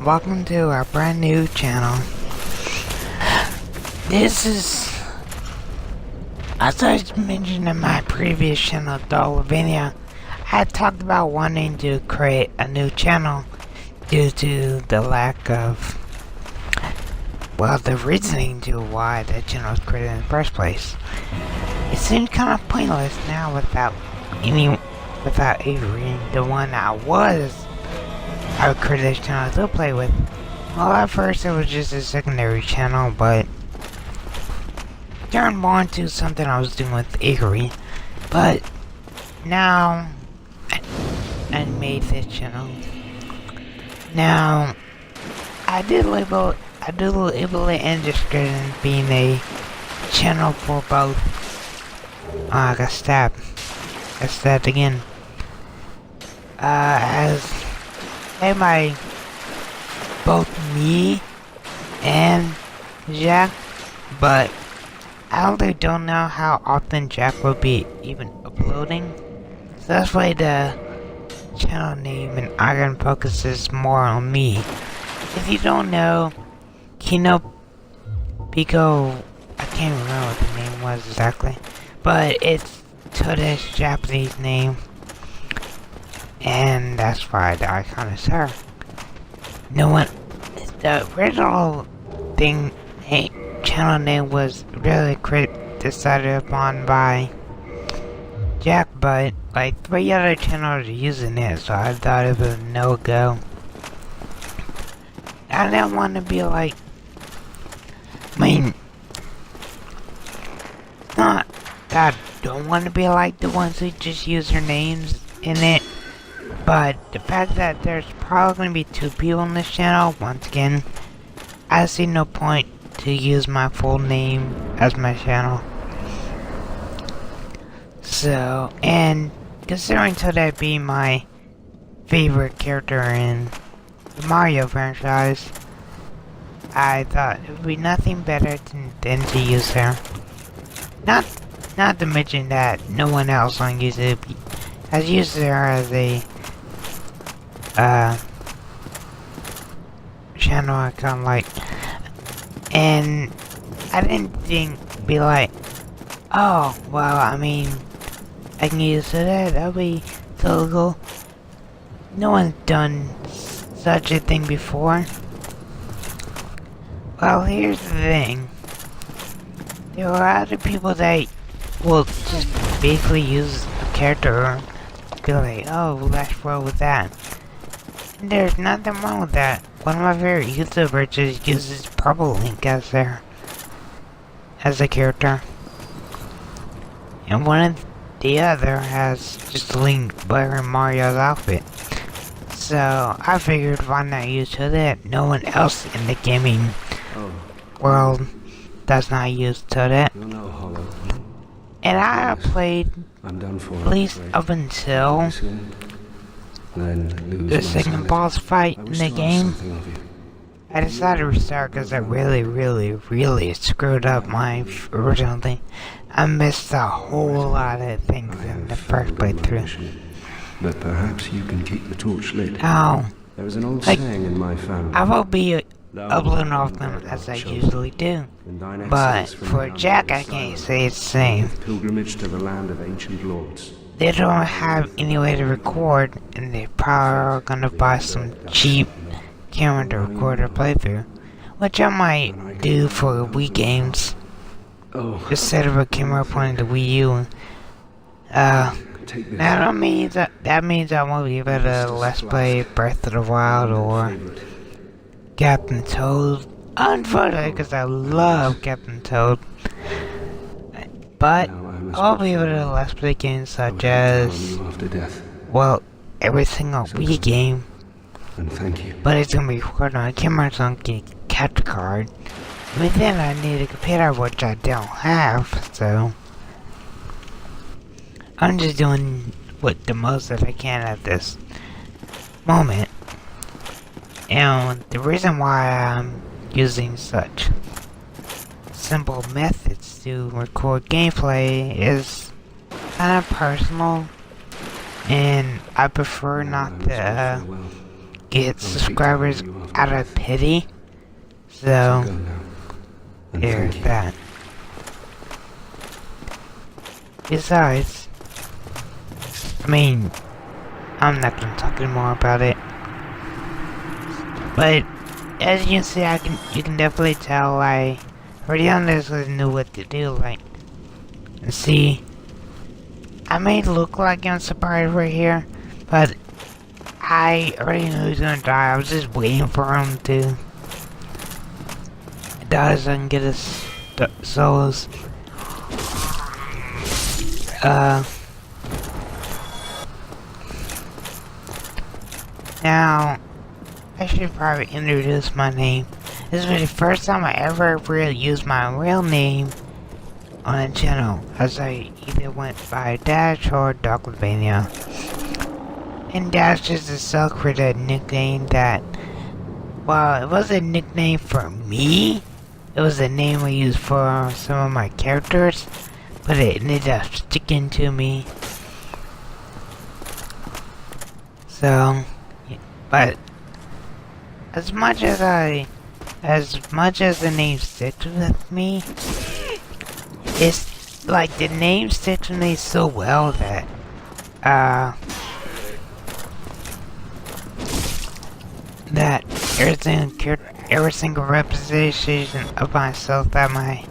welcome to our brand new channel. This is, as I mentioned in my previous channel, Dollarvania, I talked about wanting to create a new channel due to the lack of, well, the reasoning to why the channel was created in the first place. It seems kind of pointless now without Avery, the one I would create this channel to play with. Well, at first it was just a secondary channel, but turned more into something I was doing with Avery. But now I made this channel. Now I do label it interested in being a channel for both. I got stabbed. Got stabbed again. As both me and Jack, but I really don't know how often Jack will be even uploading. So that's why the channel name and icon focuses more on me. If you don't know, Kino Pico, I can't remember what the name was exactly, but it's Toda's Japanese name, and that's why the icon is her. No one, the original channel name was really decided upon by Jack, but like 3 other channels are using it, so I thought it was a no-go. I didn't want to be like, not that I don't want to be like the ones who just use their names in it, but the fact that there's probably going to be 2 people on this channel, once again, I see no point to use my full name as my channel. So, and considering Toad being my favorite character in the Mario franchise, I thought it would be nothing better than to use her. Not to mention that no one else on YouTube has used her as a channel icon, like, and I didn't be like, oh well, I mean, I can use that'll be so cool. No one's done such a thing before. Well, here's the thing. There are other people that will just basically use a character and be like, oh, let's roll with that. And there's nothing wrong with that. One of my favorite YouTubers just uses Purple Link as a character. And one of the other has just Link wearing Mario's outfit. So I figured why not use Toadette? No one else in the gaming world does not use Toadette. And I played at least up until the second boss fight in the game. I decided to restart because I really screwed up my original thing. I missed a whole lot of things in the first playthrough. But perhaps you can keep the torch lit. Oh, there was an old saying in my family. I will be uploading off them as I usually do. But for Jack, I can't say it's the same. Pilgrimage to the land of ancient lords. They don't have any way to record, and they probably are gonna buy some cheap camera to record their playthrough, which I might do for Wii games. Just set up a camera pointing to Wii U. That means I won't be able to Let's Play Breath of the Wild or Captain Toad. Unfortunately, because I love Captain Toad. But I'll be able to Let's Play games such as, well, every single Wii game. And thank you. But it's gonna be recorded on a camera, so I'm getting a capture card. But then I need a computer, which I don't have, so I'm just doing the most that I can at this moment. And the reason why I'm using such simple methods to record gameplay is kind of personal, and I prefer not to get subscribers out of pity. So So, go now. And there's thank you. that. Besides, I mean, I'm not gonna talk anymore about it. But as you can see, you can definitely tell I already honestly knew what to do. Like, see, I may look like I'm surprised right here, but I already knew he was gonna die. I was just waiting for him to die so I can get his souls. Now, I should probably introduce my name. This was the first time I ever really used my real name on a channel, as I either went by Dash or Dogvania. And Dash is a self-created nickname that, well, it was a nickname for me. It was a name I used for some of my characters, but it ended up sticking to me. So, but as much as the name sticks with me, it's like the name sticks with me so well that that every single representation of myself that my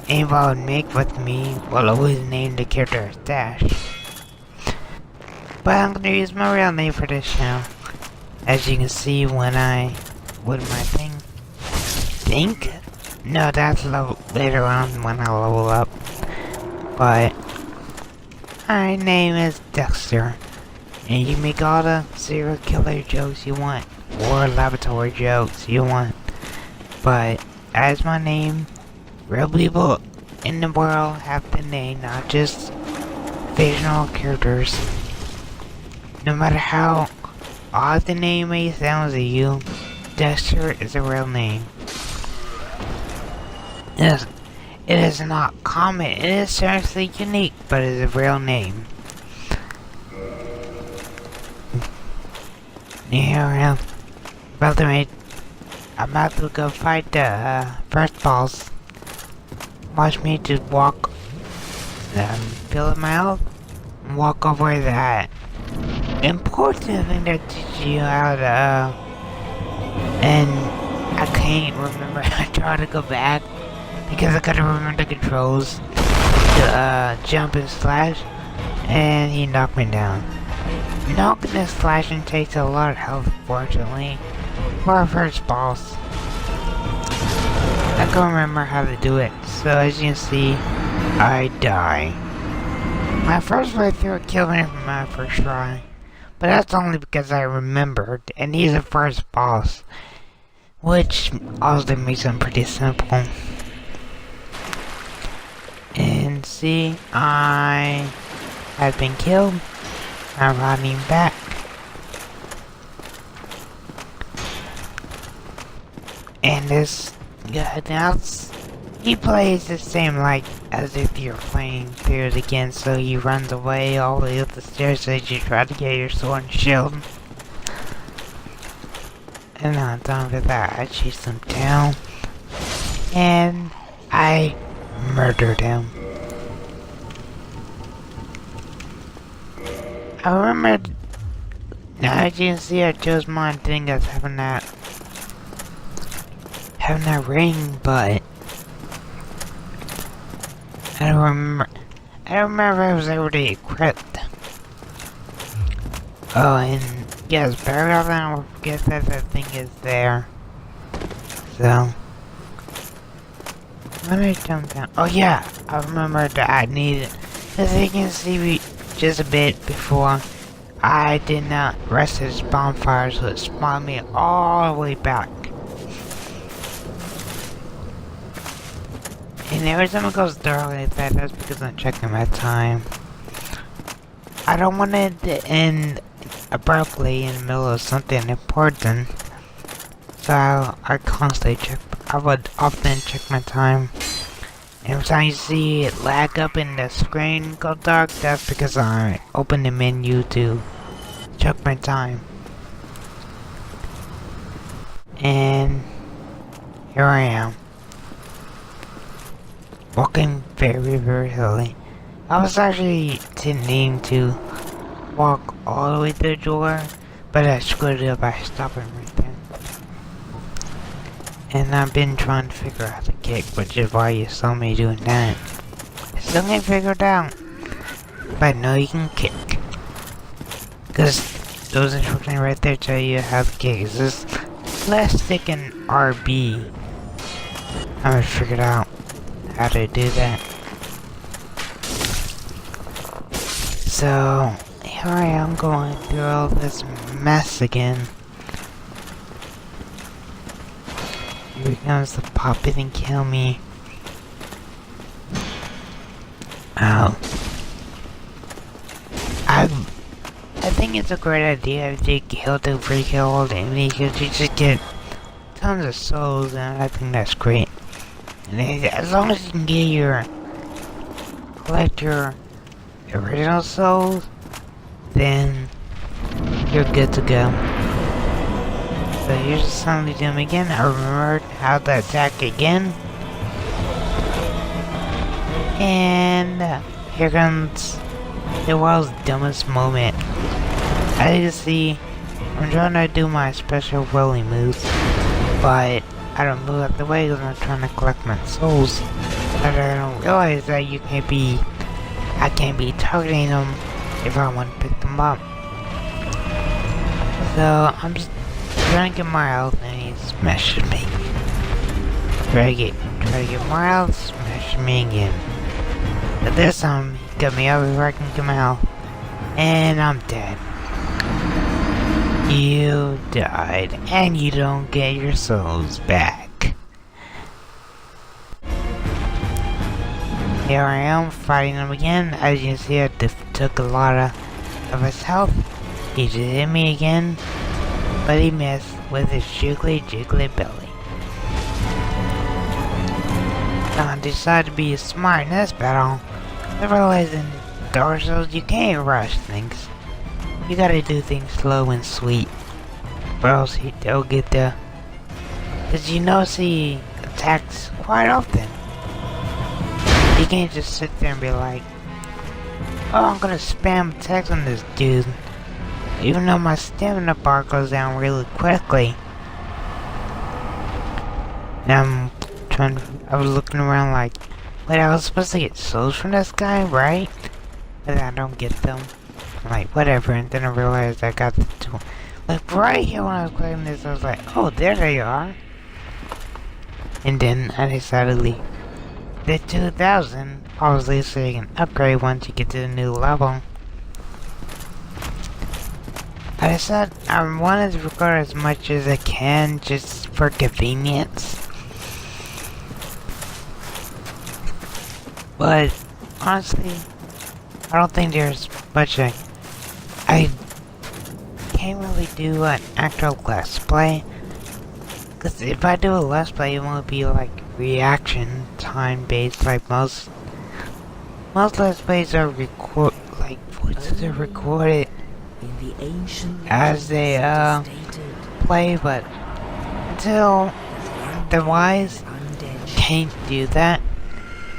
aimbot would make with me will always name the character as Dash. But I'm gonna use my real name for this channel. As you can see when I with my think? No, that's later on when I level up. But my name is Dexter. And you make all the serial killer jokes you want, or laboratory jokes you want. But as my name, real people in the world have the name, not just fictional characters. No matter how odd the name may sound to you, Dexter is a real name. It is not common, it is seriously unique, but it is a real name. Here I am, I'm about to go fight the first boss. Watch me just walk, fill up my health, and walk over that important thing that teaches you how to, and I can't remember, I try to go back, because I gotta remember the controls, to jump and slash, and he knocked me down. Knocking and slashing takes a lot of health, fortunately, for our first boss. I can't remember how to do it, so as you can see, I die. My first playthrough killed me from my first try, but that's only because I remembered, and he's the first boss, which also makes him pretty simple. And see, I have been killed. I'm running back. And this guy now, he plays the same like as if you're playing through it again, so he runs away all the way up the stairs as you try to get your sword and shield. And on top of that, I chased him down, and I murdered him. I remember, now as you can see, I chose my thing as having that ring, but I don't remember if I was able to equip. Oh, and yes, very often I will forget that that thing is there. So, when I jump down, oh yeah, I remember that I needed, as you can see just a bit before, I did not rest this bonfire, so it spawned me all the way back. And every time it goes dark like that, that's because I'm checking my time. I don't want it to end abruptly in the middle of something important, so I constantly check. I would often check my time. Every time you see it lag up in the screen go dark, that's because I open the menu to check my time. And here I am. Walking very, very slowly. I was actually intending to walk all the way to the door, but I screwed it up by stopping right there. And I've been trying to figure out the kick, which is why you saw me doing that. I still can't figure it out. But I know you can kick. Because those instructions right there tell you how to kick. It's just left stick and RB. I haven't figured out how to do that. So, here I am going through all this mess again. Here comes the puppet and kill me. Ow. I think it's a great idea if they kill to free kill all the enemies because you just get tons of souls, and I think that's great. And as long as you can get collect your original souls, then you're good to go. So here's the suddenly doom again. I remembered how to attack again. And here comes the world's dumbest moment. As you can see, I'm trying to do my special rolling moves, but I don't move out the way because I'm trying to collect my souls. But I don't realize that I can't be targeting them if I want to pick them up. So I'm just trying to get my health and he smashes me. Try to get my health, smash me again. But this time he got me up before I can get my health. And I'm dead. You died, and you don't get your souls back. Here I am fighting him again. As you can see, I took a lot of his health. He just hit me again, but he missed with his jiggly belly. Now I decided to be smart in this battle. I realized in Dark Souls you can't rush things. You gotta do things slow and sweet, or else they'll get the... Cause you notice he attacks quite often. You can't just sit there and be like, oh, I'm gonna spam attacks on this dude, even though my stamina bar goes down really quickly. Now I was looking around like, wait, I was supposed to get souls from this guy, right? But I don't get them. I'm like, whatever, and then I realized I got the two. Like, right here when I was playing this, I was like, oh, there they are. And then I decided to leave. The 2000, obviously, so you can upgrade once you get to the new level. I decided I wanted to record as much as I can, just for convenience. But, honestly, I don't think there's much I can't really do an actual let's play, because if I do a let's play, it won't be like reaction time based like most let's plays are voices are recorded as they play, but until the wise can't do that.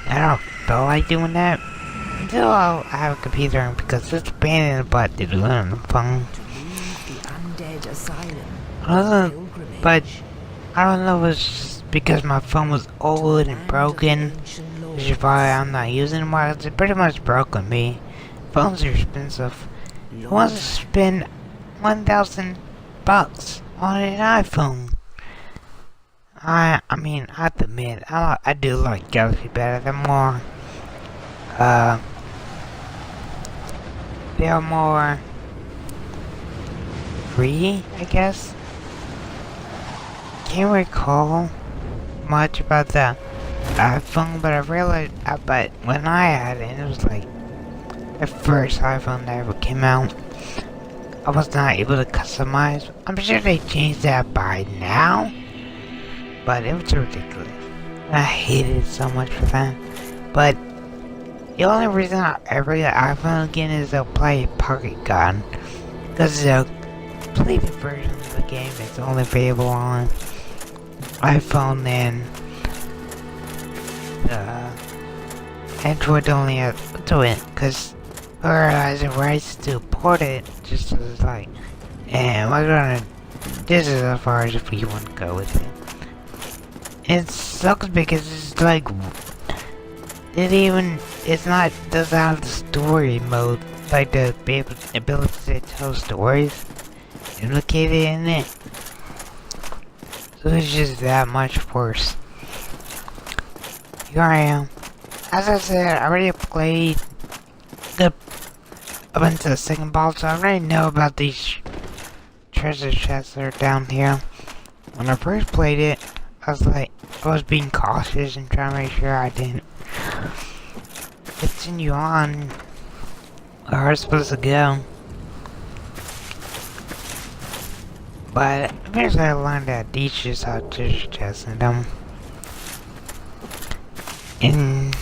I don't feel like doing that until I have a computer, because it's a pain in the butt to do it on the phone. But I don't know if it's just because my phone was old and broken, which is why I'm not using it more. It's pretty much broke on me. Phones are expensive. Who wants to spend $1,000 on an iPhone? I mean, I have to admit, I do like Galaxy better. They're more free, I guess. Can't recall much about the iPhone, but I realized, but when I had it, it was like the first iPhone that ever came out. I was not able to customize. I'm sure they changed that by now, but it was ridiculous. I hated it so much for that. But the only reason I ever get an iPhone again is they'll play Pocket God, because the completed version of the game is only available on iPhone and Android only has to it, because Verizon rights to port it just as like, and we're gonna, this is as far as if we want to go with it. It sucks because it's like, doesn't have the story mode, like the ability to tell stories implicated in it. So it's just that much worse. Here I am. As I said, I already played up until the second boss, so I already know about these treasure chests that are down here. When I first played it, I was being cautious and trying to make sure I didn't continue on where I was supposed to go. But eventually I learned that these just have treasure chests in them. And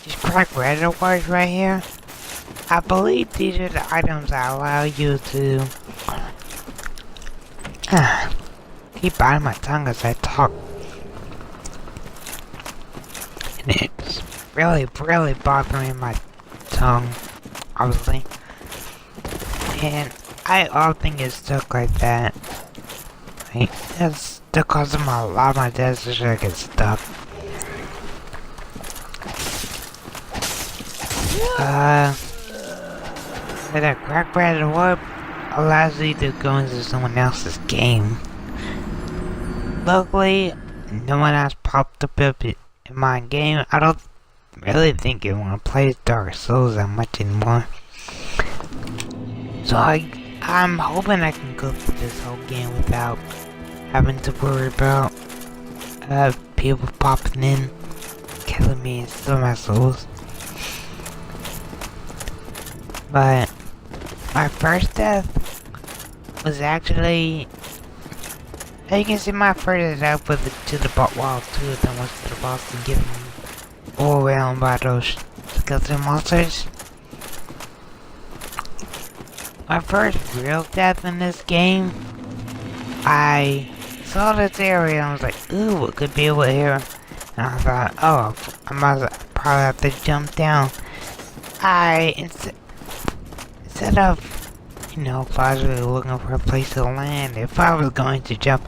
these cracked reservoirs right here, I believe these are the items that allow you to keep biting my tongue as I talk. And it's really bothering my tongue, obviously. And I often get stuck like that. Right? That's because of a lot of my desks I get stuck. That crack reservoir allows you to go into someone else's game. Luckily, no one has popped up in my game. I don't really think I want to play Dark Souls that much anymore. So I'm hoping I can go through this whole game without having to worry about people popping in, killing me and stealing my souls. But my first death was actually, as you can see, my first death was to the boss. Well, two of them was to the boss and getting overwhelmed by those skeleton monsters. My first real death in this game, I saw this area and I was like, ooh, what could be over here? And I thought, oh, I must probably have to jump down. Instead of, possibly looking for a place to land, if I was going to jump,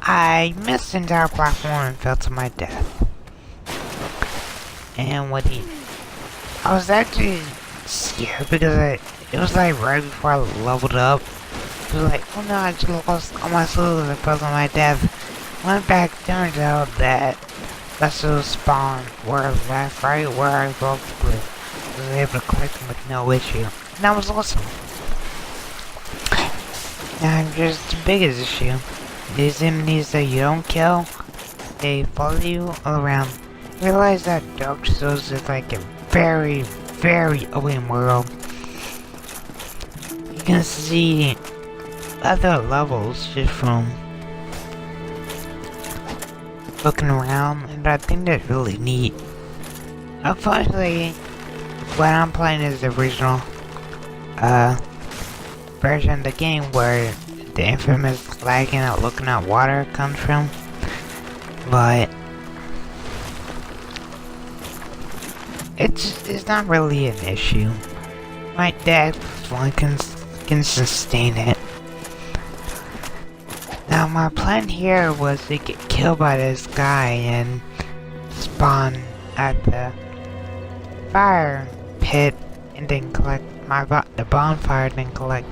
I missed the entire platform and fell to my death. And I was actually scared because it was like right before I leveled up. It was like, oh no, I just lost all my souls and fell to my death. Went back, turns out that vessels spawned where I left, right where I both was able to collect them with no issue. And that was awesome. Now, just the biggest issue. These enemies that you don't kill, they follow you all around. Realize that Dark Souls is like a very open world. You can see other levels just from looking around, and I think that's really neat. Unfortunately, what I'm playing is the original version of the game where the infamous lagging out looking at water comes from. But it's not really an issue. My dad can sustain it. Now my plan here was to get killed by this guy and spawn at the fire pit and then collect the bonfire and then collect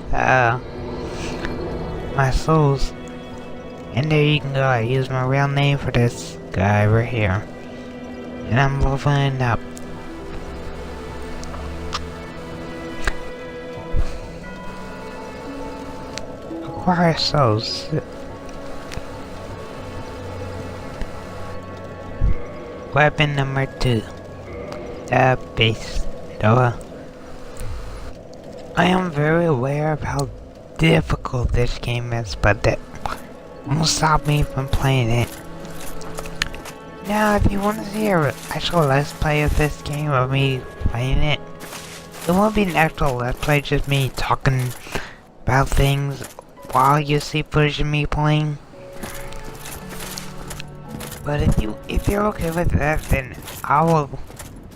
my souls. And there you can go. I use my real name for this guy right here. And I'm leveling up. Acquire souls. Weapon number 2. The base door. I am very aware of how difficult this game is, but that won't stop me from playing it. Now, if you want to see an actual let's play of this game of me playing it, it won't be an actual let's play, just me talking about things while you see footage of me playing. But if you're okay with that, then I will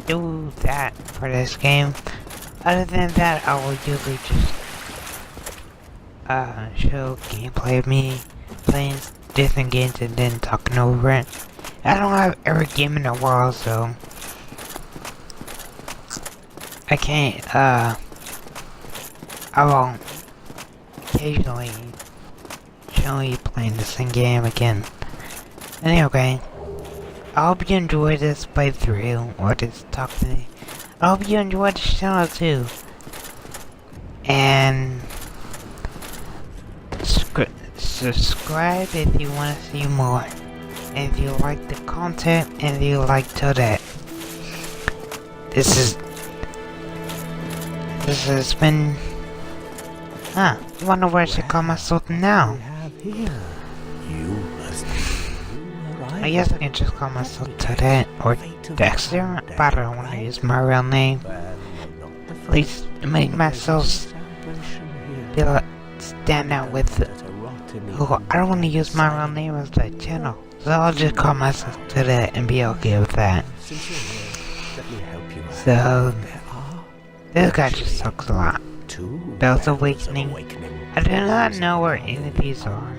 do that for this game. Other than that, I will usually just show gameplay of me playing different games and then talking over it. I don't have every game in the world, so I can't, I won't occasionally show you playing the same game again. Anyway, I hope you enjoyed this playthrough, or this talk to me. I hope you enjoyed the channel too. And subscribe if you want to see more. And if you like the content, and if you like Toadette. This has been... I wonder where I should call myself now. I guess I can just call myself Toadette or Dexter, but I don't want to use my real name. At least make myself stand out with I don't want to use my real name as the channel, so I'll just call myself Toadette and be okay with that. So, this guy just sucks a lot. Bells Awakening. I do not know where any of these are.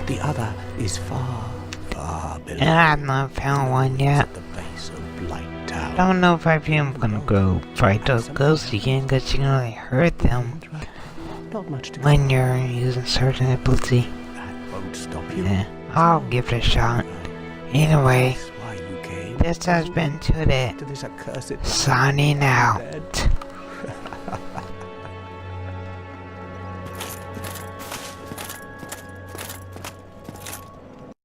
The other is far, far below. And I have not found one yet. At the base of Blight Tower. I don't know if I'm gonna go fight those ghosts again, because you can only hurt them Not much to when you're using certain ability. That won't stop you. Yeah, I'll give it a shot. Anyway, That's why you came this has been Toadette, to this accursed signing out.